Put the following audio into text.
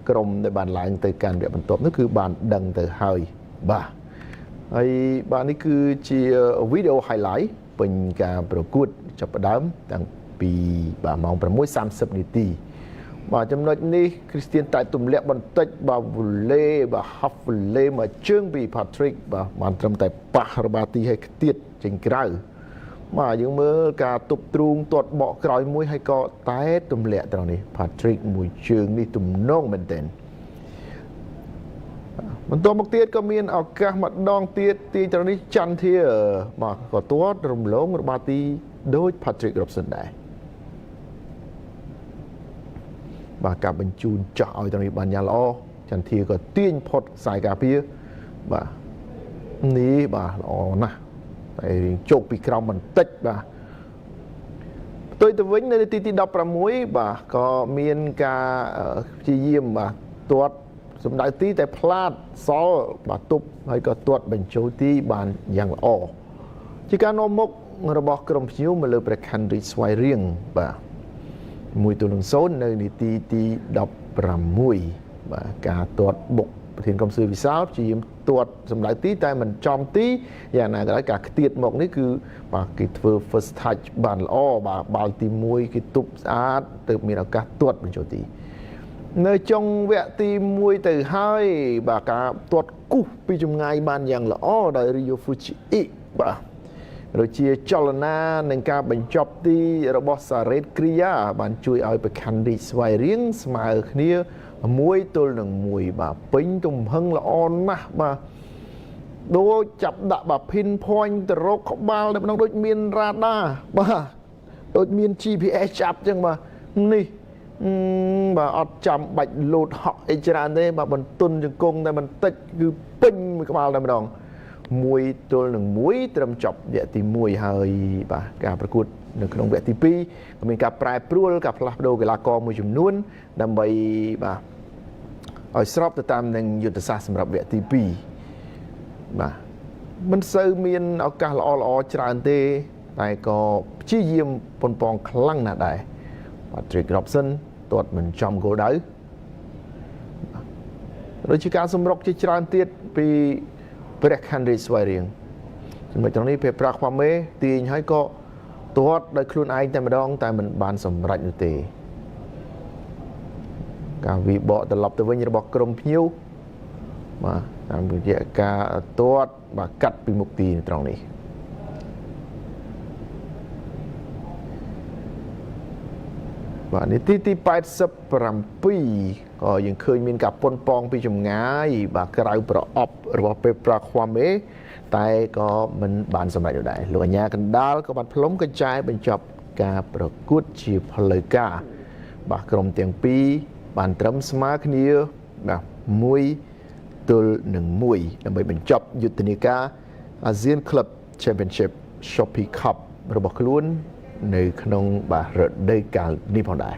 ក្រុមដែលបានឡើងទៅកាន់វគ្គបន្ទាប់នោះគឺបានដឹងទៅហើយបាទហើយបាទនេះគឺជាវីដេអូ highlight ពេញការប្រកួតចាប់ផ្ដើមតាំងពីបាទម៉ោង 6:30 នាទីបាទចំណុចនេះគ្រីស្ទៀនតែទម្លាក់បន្តិចបាទវូលេបាទ half វូលេមកជើងពី Patrick បាទបានត្រឹមតែប៉ះរបស់ទីឲ្យខ្ទៀតចេញក្រៅបាទយើងមើលការទប់ទ្រូងទាត់បកក្រោយមួយហើយក៏តែទម្លាក់ត្រង់នេះ Patrick មួយជើងនេះទំនងមែនទែនបន្ទាប់មកទៀតក៏មានឱកាសម្ដងទៀតទីត្រង់នេះចន្ទធាបាទក៏ទាត់រំលងរបស់ទីដូច Patrick Robson ដែរបាទការបញ្ជូនចោះឲ្យត្រង់នេះបានយ៉ាងល្អចន្ទធាក៏ទាញផុតខ្សែការពារបាទនេះបាទល្អណាស់តែជោគពីក្រោមបន្តិចបាទផ្ទុយទៅវិញនៅនាទីទី16បាទក៏មានការព្យាយាមបាទទាត់សម្ដៅទីតែផ្លាតសល់បាទទប់ហើយក៏ទាត់បញ្ចូលទីបានយ៉ាងល្អជាការនាំមុខរបស់ក្រុមភ្ញៀវមកលើព្រះខ័នរាជស្វាយរៀងបាទ1-0នៅនាទីទី16បាទការទាត់បុកប្រធានក្រុមស៊ឺវិសាលព្យាយាមទាត់សម្ដៅទីតែមិនចំទីយ៉ាងណាក៏ដោយការខ្ទាតមកនេះគឺបាទគេធ្វើ first touch បានល្អបាទបាល់ទី1គេទប់ស្អាតទើបមានឱកាសទាត់បញ្ចូលទីនៅចុងវគ្គទី1ទៅហើយបាទការទាត់គូសពីចម្ងាយបានយ៉ាងល្អដោយ Ryo Fuji បាទដូចជាចលនានិងការបញ្ចប់ទីរបស់ Saret Kriya បានជួយឲ្យប្រខ័ណ្ឌរាជស្វាយរៀងស្មើគ្នា1-1បាទពេញទំហឹងល្អណាស់បាទដូចចាប់ដាក់បាទ pin point ទៅរកក្បាលតែម្ដងដូចមានរ៉ាដាបាទដូចមាន GPS ចាប់ចឹងបាទនេះបាទអត់ចាំបាច់លោតហក់អីច្រើនទេបាទបន្ទន់ជង្គង់តែបន្តិចគឺពេញមួយក្បាលតែម្ដង1-1ត្រឹមចប់វគ្គទី1ហើយបាទការប្រកួតនៅក្នុងវគ្គទី2ក៏មានការប្រែប្រួលការផ្លាស់ប្ដូរកីឡាករមួយចំនួនដើម្បីបាទឲ្យស្របទៅតាមនឹងយុទ្ធសាស្ត្រសម្រាប់វគ្គទី2បាទមិនសូវមានឱកាសល្អច្រើនទេតែក៏ព្យាយាមប៉ុនប៉ងខ្លាំងណាស់ដែរ Patrick Robson ទាត់មិនចំគោលដៅដូចជាការសម្រុកជាច្រើនទៀតពីព្រះខ័នរាជស្វាយរៀងចំណុចត្រង់នេះពេលប្រាក់ខ្វះមេទាញហើយក៏ទាត់ដោយខ្លួនឯងតែម្ដងតែមិនបានសម្រេចនោះទេការវិបកត្រឡប់ទៅវិញរបស់ក្រុមភ្ញៀវបាទតាមរយៈការទាត់បាទកាត់ពីមុខទីនៅត្រង់នេះបាទនាទីទី87ក៏យើងឃើញមានការប៉ុនប៉ងពីចម្ងាយបាទក្រៅប្រអប់របស់ពេប្រាខ្វាមេតែក៏មិនបានសម្រេចដែរលោកអញ្ញាកណ្ដាលក៏បានផ្លុំកញ្ចែបញ្ចប់ការប្រកួតជាផ្លូវការបាទក្រុមទាំងពីរបានត្រឹមស្មើគ្នាបាទ1-1ដើម្បីបញ្ចប់យុទ្ធនាការ ASEAN Club Championship Shopee Cup របស់ខ្លួននៅក្នុងបាទរដូវកាលនេះផងដែរ